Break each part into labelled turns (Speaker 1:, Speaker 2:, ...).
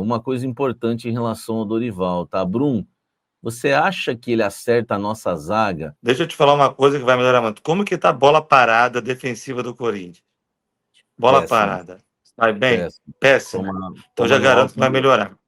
Speaker 1: uma coisa importante em relação ao Dorival, tá? Brum, você acha que ele acerta a nossa zaga?
Speaker 2: Deixa eu te falar uma coisa que vai melhorar muito. Como que tá a bola parada defensiva do Corinthians? Bola
Speaker 1: Péssimo,
Speaker 2: parada. Vai bem?
Speaker 1: péssimo.
Speaker 2: Péssimo. Então já
Speaker 1: Coma no
Speaker 2: garanto que
Speaker 1: alto
Speaker 2: vai
Speaker 1: nível.
Speaker 2: melhorar.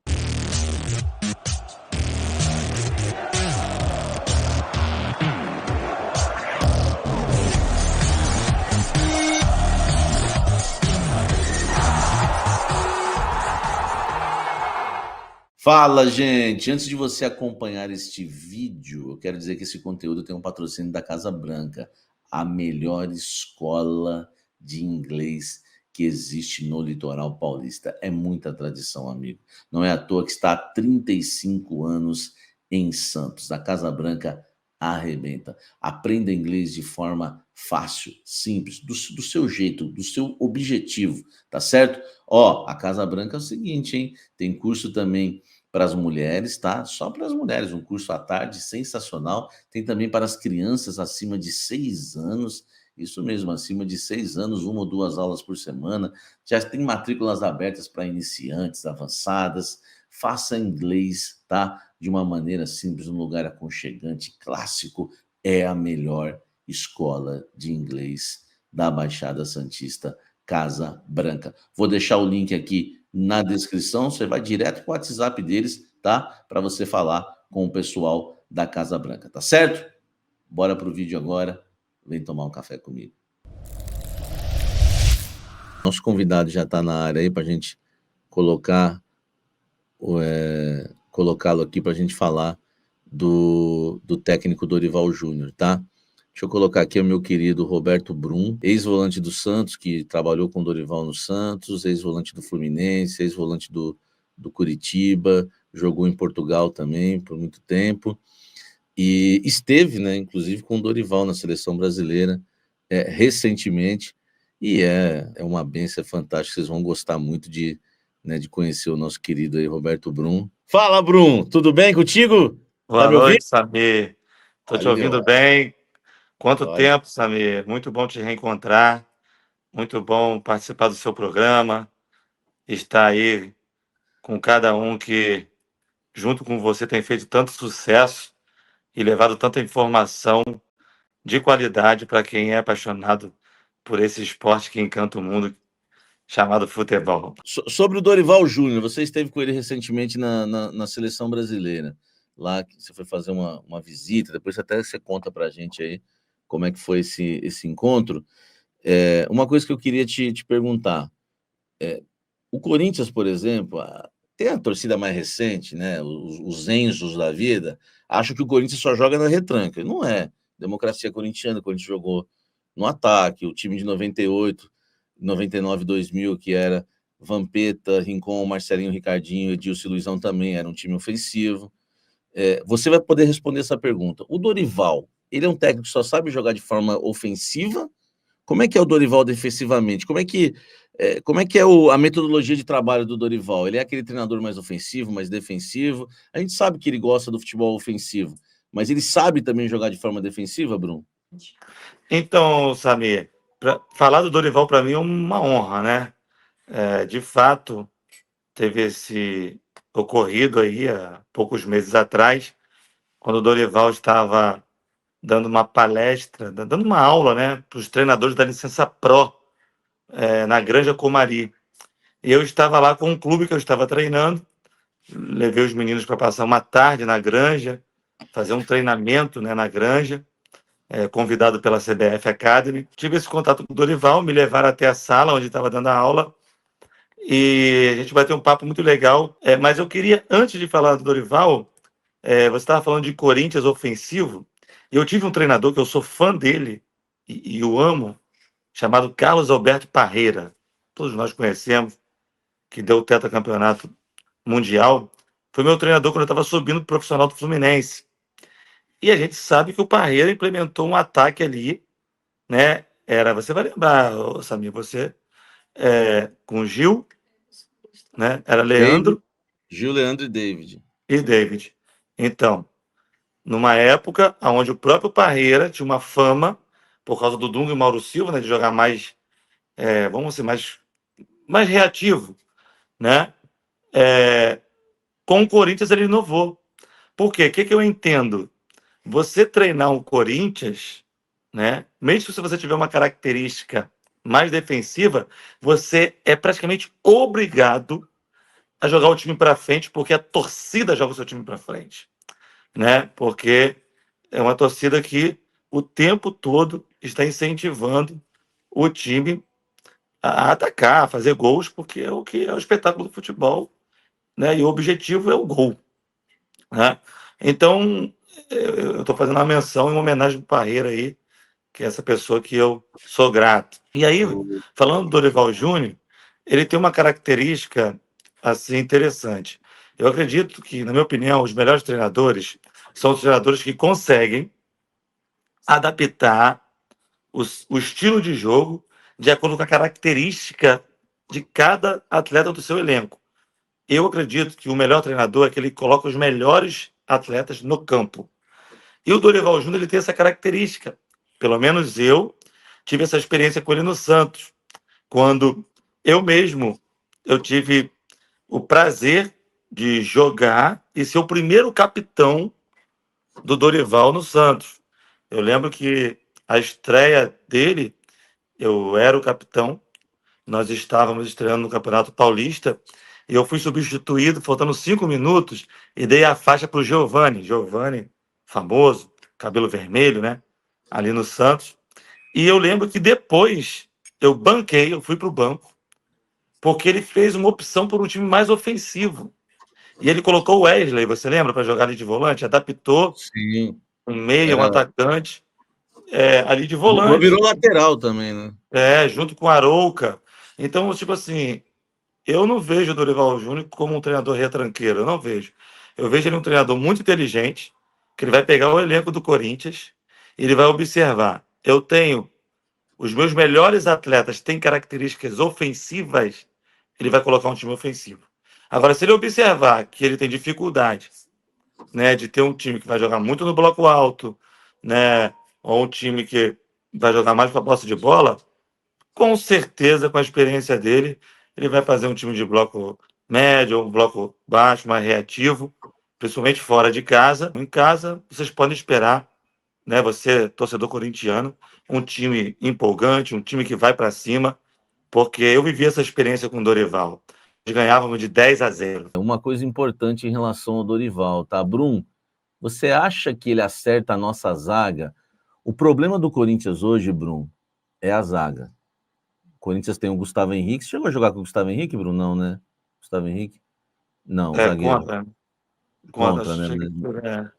Speaker 1: Fala, gente! Antes de você acompanhar este vídeo, eu quero dizer que esse conteúdo tem um patrocínio da Casa Branca, a melhor escola de inglês que existe no litoral paulista. É muita tradição, amigo. Não é à toa que está há 35 anos em Santos. A Casa Branca arrebenta. Aprenda inglês de forma fácil, simples, do seu jeito, do seu objetivo, tá certo? Ó, a Casa Branca é o seguinte, hein? Tem curso também para as mulheres, tá? Só para as mulheres, um curso à tarde sensacional. Tem também para as crianças acima de 6 anos, isso mesmo, acima de 6 anos, 1 ou 2 aulas por semana. Já tem matrículas abertas para iniciantes, avançadas. Faça inglês, tá? De uma maneira simples, num lugar aconchegante, clássico. É a melhor escola de inglês da Baixada Santista, Casa Branca. Vou deixar o link aqui na descrição, você vai direto para o WhatsApp deles, tá? Para você falar com o pessoal da Casa Branca, tá certo? Bora pro vídeo agora, vem tomar um café comigo. Nosso convidado já está na área aí para a gente colocá-lo aqui para a gente falar do técnico Dorival Júnior, tá? Deixa eu colocar aqui o meu querido Roberto Brum, ex-volante do Santos, que trabalhou com o Dorival no Santos, ex-volante do Fluminense, ex-volante do Curitiba, jogou em Portugal também por muito tempo, e esteve, né, inclusive com o Dorival na seleção brasileira recentemente, e é uma benção, é fantástico, vocês vão gostar muito de conhecer o nosso querido aí, Roberto Brum. Fala, Brum, tudo bem contigo? Tá
Speaker 2: Boa
Speaker 1: me ouvindo?
Speaker 2: noite, Samir. Estou te
Speaker 1: Valeu,
Speaker 2: ouvindo bem. Quanto
Speaker 1: lógico.
Speaker 2: tempo, Samir? Muito bom te reencontrar. Muito bom participar do seu programa. Estar aí com cada um que, junto com você, tem feito tanto sucesso e levado tanta informação de qualidade para quem é apaixonado por esse esporte que encanta o mundo, chamado futebol.
Speaker 1: Sobre o Dorival Júnior, você esteve com ele recentemente na seleção brasileira, lá que você foi fazer uma visita, depois até você conta para a gente aí como é que foi esse encontro. Uma coisa que eu queria te perguntar, o Corinthians, por exemplo, tem a torcida mais recente, né? Os Enzos da vida, acham que o Corinthians só joga na retranca. Não é. Democracia corintiana, quando a gente jogou no ataque, o time de 98, 99, 2000, que era Vampeta, Rincon, Marcelinho, Ricardinho, Edilson e Luizão também era um time ofensivo. Você vai poder responder essa pergunta. O Dorival, ele é um técnico que só sabe jogar de forma ofensiva? Como é que é o Dorival defensivamente? Como é que é a metodologia de trabalho do Dorival? Ele é aquele treinador mais ofensivo, mais defensivo? A gente sabe que ele gosta do futebol ofensivo, mas ele sabe também jogar de forma defensiva, Bruno?
Speaker 2: Então, Samir, falar do Dorival para mim é uma honra, né? De fato, teve esse ocorrido aí há poucos meses atrás, quando o Dorival estava dando uma palestra, dando uma aula, né, para os treinadores da licença Pro, na Granja Comari. E eu estava lá com um clube que eu estava treinando, levei os meninos para passar uma tarde na Granja, fazer um treinamento, né, na Granja, convidado pela CBF Academy. Tive esse contato com o Dorival, me levaram até a sala onde estava dando a aula, e a gente vai ter um papo muito legal. Mas eu queria, antes de falar do Dorival, você estava falando de Corinthians ofensivo, e eu tive um treinador que eu sou fã dele, e o amo, chamado Carlos Alberto Parreira. Todos nós conhecemos, que deu o tetracampeonato mundial. Foi meu treinador quando eu estava subindo pro profissional do Fluminense. E a gente sabe que o Parreira implementou um ataque ali, né? Você vai lembrar, Samir, você, com o Gil, né? Era
Speaker 1: David,
Speaker 2: Leandro
Speaker 1: Gil, Leandro e David.
Speaker 2: e David. Então, numa época onde o próprio Parreira tinha uma fama, por causa do Dunga e Mauro Silva, né, de jogar mais, vamos dizer, mais reativo, né? Com o Corinthians ele inovou. Por quê? O que eu entendo? Você treinar um Corinthians, né? Mesmo se você tiver uma característica mais defensiva, você é praticamente obrigado a jogar o time para frente, porque a torcida joga o seu time para frente, né? Porque é uma torcida que o tempo todo está incentivando o time a atacar, a fazer gols, porque é o que é o espetáculo do futebol, né? E o objetivo é o gol, né? Então, eu estou fazendo uma menção em homenagem ao Parreira aí, que é essa pessoa que eu sou grato. E aí,
Speaker 1: O-
Speaker 2: falando do Dorival Júnior, ele tem uma característica assim interessante. Eu acredito que, na minha opinião, os melhores treinadores são os treinadores que conseguem adaptar o estilo de jogo de acordo com a característica de cada atleta do seu elenco. Eu acredito que o melhor treinador é aquele que coloca os melhores atletas no campo. E o Dorival Júnior ele tem essa característica. Pelo menos eu tive essa experiência com ele no Santos, quando eu mesmo eu tive o prazer de jogar e ser o primeiro capitão do Dorival no Santos. Eu lembro que a estreia dele, eu era o capitão, nós estávamos estreando no Campeonato Paulista e eu fui substituído, faltando 5 minutos, e dei a faixa para o Giovani. Giovani, famoso, cabelo vermelho, né? Ali no Santos. E eu lembro que depois eu fui para o banco, porque ele fez uma opção por um time mais ofensivo. E ele colocou o Wesley, você lembra, para jogar ali de volante? Adaptou
Speaker 1: Sim,
Speaker 2: um meia, um
Speaker 1: era.
Speaker 2: atacante, ali de
Speaker 1: Depois
Speaker 2: volante,
Speaker 1: virou lateral também, né?
Speaker 2: junto com o Arouca. Então, tipo assim, eu não vejo o Dorival Júnior como um treinador retranqueiro, eu não vejo. Eu vejo ele um treinador muito inteligente, que ele vai pegar o elenco do Corinthians e ele vai observar. Eu tenho os meus melhores atletas têm características ofensivas, ele vai colocar um time ofensivo. Agora, se ele observar que ele tem dificuldade, né, de ter um time que vai jogar muito no bloco alto, né, ou um time que vai jogar mais para a posse de bola, com certeza, com a experiência dele, ele vai fazer um time de bloco médio, um bloco baixo, mais reativo, principalmente fora de casa. Em casa, vocês podem esperar, né, você, torcedor corintiano, um time empolgante, um time que vai para cima, porque eu vivi essa experiência com o Dorival. Nós ganhávamos de 10-0.
Speaker 1: Uma coisa importante em relação ao Dorival, tá? Brum, você acha que ele acerta a nossa zaga? O problema do Corinthians hoje, Brum, é a zaga. O Corinthians tem o Gustavo Henrique. Você chegou a jogar com o Gustavo Henrique, Brum? Não, né? Gustavo Henrique? Não, zagueiro.
Speaker 2: Contra. Contra.
Speaker 1: Contra, né?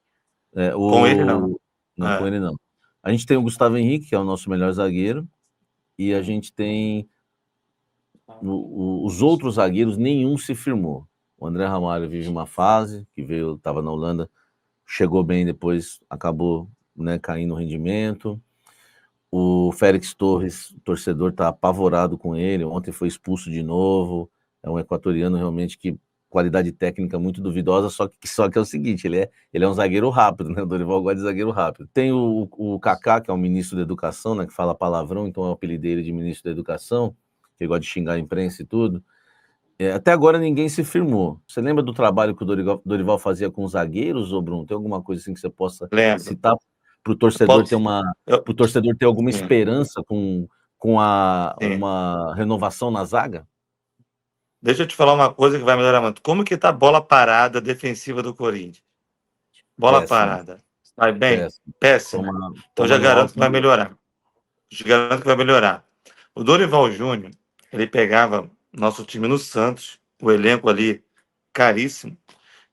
Speaker 2: Com ele, não.
Speaker 1: Não, com
Speaker 2: É,
Speaker 1: ele não. A gente tem o Gustavo Henrique, que é o nosso melhor zagueiro, e a gente tem os outros zagueiros, nenhum se firmou. O André Ramalho vive uma fase, que veio, estava na Holanda, chegou bem, depois acabou, né, caindo o rendimento. O Félix Torres, o torcedor está apavorado com ele, ontem foi expulso de novo, é um equatoriano realmente que qualidade técnica muito duvidosa, só que é o seguinte, ele é um zagueiro rápido, né? O Dorival gosta de zagueiro rápido. Tem o Kaká, que é o ministro da Educação, né, que fala palavrão, então é o apelido dele de ministro da Educação, que gosta de xingar a imprensa e tudo. Até agora ninguém se firmou. Você lembra do trabalho que o Dorival fazia com os zagueiros, ô Bruno? Tem alguma coisa assim que você possa
Speaker 2: lembro.
Speaker 1: citar para o
Speaker 2: Eu
Speaker 1: torcedor ter
Speaker 2: posso. Eu,
Speaker 1: alguma
Speaker 2: sim,
Speaker 1: esperança com
Speaker 2: sim.
Speaker 1: uma renovação na zaga?
Speaker 2: Deixa eu te falar uma coisa que vai melhorar muito. Como que tá a bola parada defensiva do Corinthians? Bola
Speaker 1: Péssimo,
Speaker 2: parada. Vai bem?
Speaker 1: péssimo.
Speaker 2: Péssima.
Speaker 1: Toma,
Speaker 2: Então
Speaker 1: toma
Speaker 2: já
Speaker 1: no
Speaker 2: garanto
Speaker 1: alto
Speaker 2: que vai
Speaker 1: e
Speaker 2: melhorar. Já garanto que vai melhorar. O Dorival Júnior, ele pegava nosso time no Santos, o elenco ali caríssimo,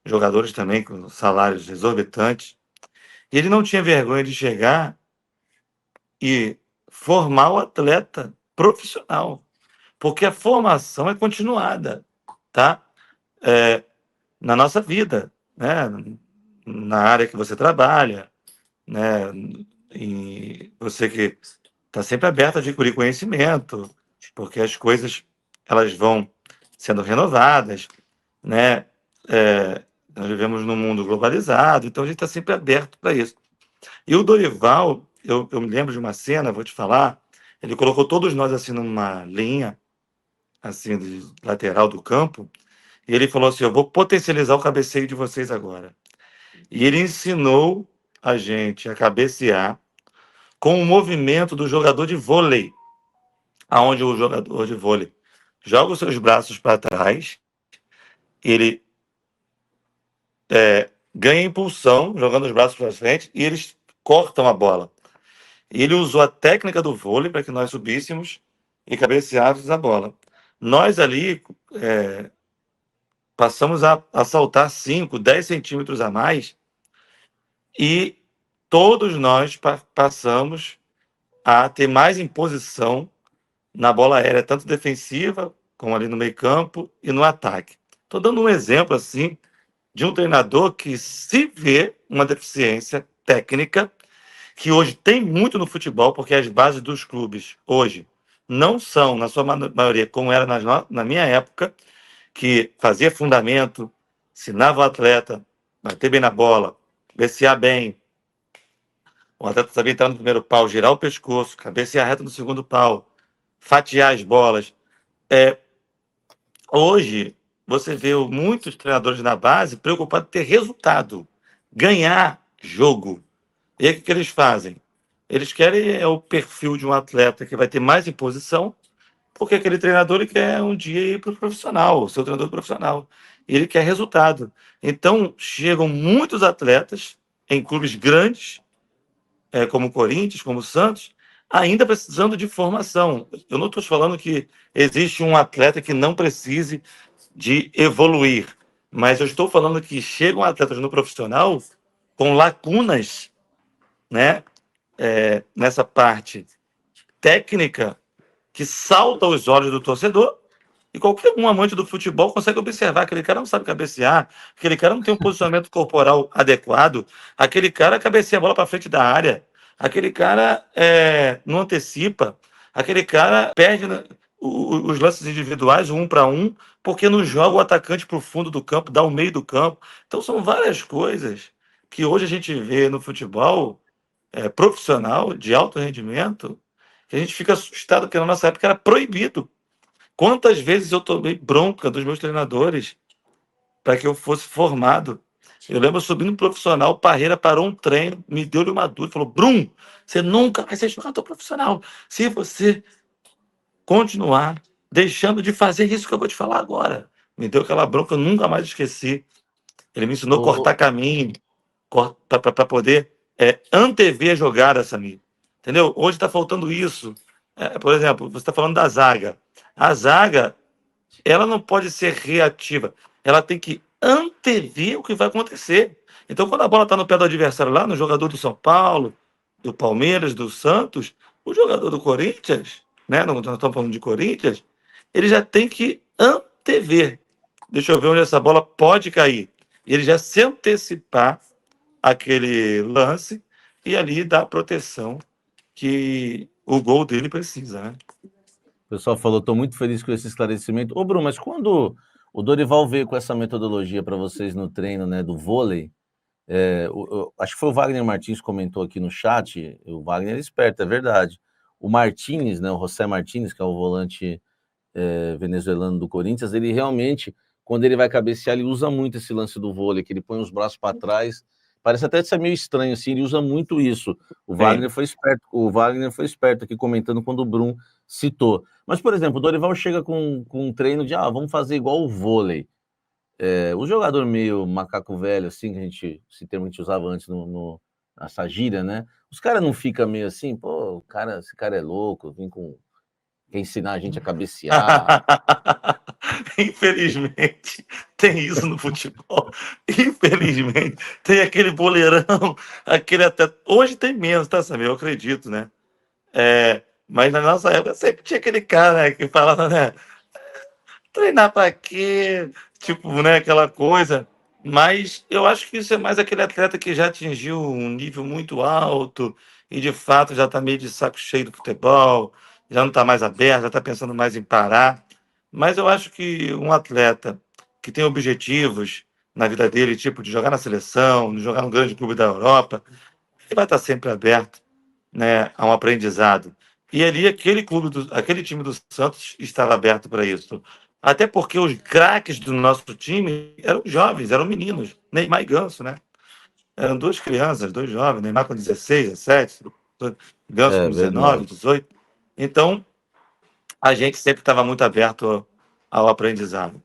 Speaker 2: jogadores também com salários exorbitantes, e ele não tinha vergonha de chegar e formar o atleta profissional, porque a formação é continuada, tá? É, na nossa vida, né? Na área que você trabalha, né? E você que está sempre aberto a adquirir conhecimento, porque as coisas elas vão sendo renovadas, né? Nós vivemos num mundo globalizado, então a gente está sempre aberto para isso. E o Dorival, eu me lembro de uma cena, vou te falar, ele colocou todos nós assim numa linha, assim, de lateral do campo, E ele falou assim: eu vou potencializar o cabeceio de vocês agora. E ele ensinou a gente a cabecear com o movimento do jogador de vôlei, aonde o jogador de vôlei joga os seus braços para trás, ele ganha impulsão jogando os braços para frente e eles cortam a bola. E ele usou a técnica do vôlei para que nós subíssemos e cabeceássemos a bola. Nós ali passamos a saltar 5, 10 centímetros a mais e todos nós passamos a ter mais imposição na bola aérea, tanto defensiva, como ali no meio campo e no ataque. Estou dando um exemplo assim de um treinador que se vê uma deficiência técnica, que hoje tem muito no futebol, porque as bases dos clubes hoje não são, na sua maioria, como era na minha época, que fazia fundamento, ensinava o atleta, bater bem na bola, cabecear bem, o atleta sabia entrar no primeiro pau, girar o pescoço, cabecear reto no segundo pau, fatiar as bolas. Hoje, você vê muitos treinadores na base preocupados em ter resultado, ganhar jogo. E aí o que eles fazem? Eles querem o perfil de um atleta que vai ter mais imposição, porque aquele treinador ele quer um dia ir para o profissional, o seu treinador profissional. E ele quer resultado. Então, chegam muitos atletas em clubes grandes, como o Corinthians, como o Santos, ainda precisando de formação. Eu não estou falando que existe um atleta que não precise de evoluir, mas eu estou falando que chegam atletas no profissional com lacunas, né, nessa parte técnica que salta aos olhos do torcedor. E qualquer um amante do futebol consegue observar: aquele cara não sabe cabecear, aquele cara não tem um posicionamento corporal adequado, aquele cara cabeceia a bola para frente da área, aquele cara não antecipa, aquele cara perde os lances individuais, um para um, porque não joga o atacante para o fundo do campo, dá o meio do campo. Então são várias coisas que hoje a gente vê no futebol profissional, de alto rendimento, que a gente fica assustado, porque na nossa época era proibido. Quantas vezes eu tomei bronca dos meus treinadores para que eu fosse formado? Eu lembro subindo um profissional, o Parreira parou um treino, me deu-lhe uma dúvida, falou: Brum, você nunca vai ser jogador profissional se você continuar deixando de fazer isso que eu vou te falar agora. Me deu aquela bronca, eu nunca mais esqueci. Ele me ensinou a cortar caminho para poder antever a jogada, Samir. Entendeu? Hoje está faltando isso. Por exemplo, você está falando da zaga. A zaga, ela não pode ser reativa. Ela tem que antever o que vai acontecer. Então, quando a bola está no pé do adversário lá, no jogador do São Paulo, do Palmeiras, do Santos, o jogador do Corinthians, né? Nós estamos falando de Corinthians, ele já tem que antever. Deixa eu ver onde essa bola pode cair. Ele já se antecipar aquele lance e ali dar a proteção que o gol dele precisa, né?
Speaker 1: O pessoal falou, estou muito feliz com esse esclarecimento. Ô, Bruno, mas quando o Dorival veio com essa metodologia para vocês no treino, né, do vôlei, acho que foi o Wagner Martins que comentou aqui no chat, o Wagner é esperto, é verdade. O Martins, né, o José Martins, que é o volante venezuelano do Corinthians, ele realmente, quando ele vai cabecear, ele usa muito esse lance do vôlei, que ele põe os braços para trás. Parece até ser meio estranho, assim, ele usa muito isso. O Wagner foi esperto aqui comentando quando o Brum citou. Mas, por exemplo, o Dorival chega com um treino de vamos fazer igual o vôlei. O jogador meio macaco velho, assim, que esse termo que a gente usava antes nessa gíria, né? Os caras não ficam meio assim, pô, esse cara é louco, quer ensinar a gente a cabecear.
Speaker 2: Infelizmente, tem isso no futebol. Infelizmente, tem aquele boleirão, aquele até. Hoje tem menos, tá, Samir? Eu acredito, né? Mas na nossa época sempre tinha aquele cara, né, que falava, né? Treinar pra quê? Tipo, né, aquela coisa. Mas eu acho que isso é mais aquele atleta que já atingiu um nível muito alto e de fato já está meio de saco cheio do futebol, já não está mais aberto, já está pensando mais em parar. Mas eu acho que um atleta que tem objetivos na vida dele, tipo de jogar na seleção, de jogar no grande clube da Europa, ele vai estar sempre aberto, né, a um aprendizado. E ali aquele time do Santos estava aberto para isso. Até porque os craques do nosso time eram jovens, eram meninos, Neymar e Ganso, né? Eram duas crianças, dois jovens, Neymar com 16, 17, Ganso
Speaker 1: É
Speaker 2: com 19,
Speaker 1: verdade.
Speaker 2: 18. Então, a gente sempre estava muito aberto ao aprendizado.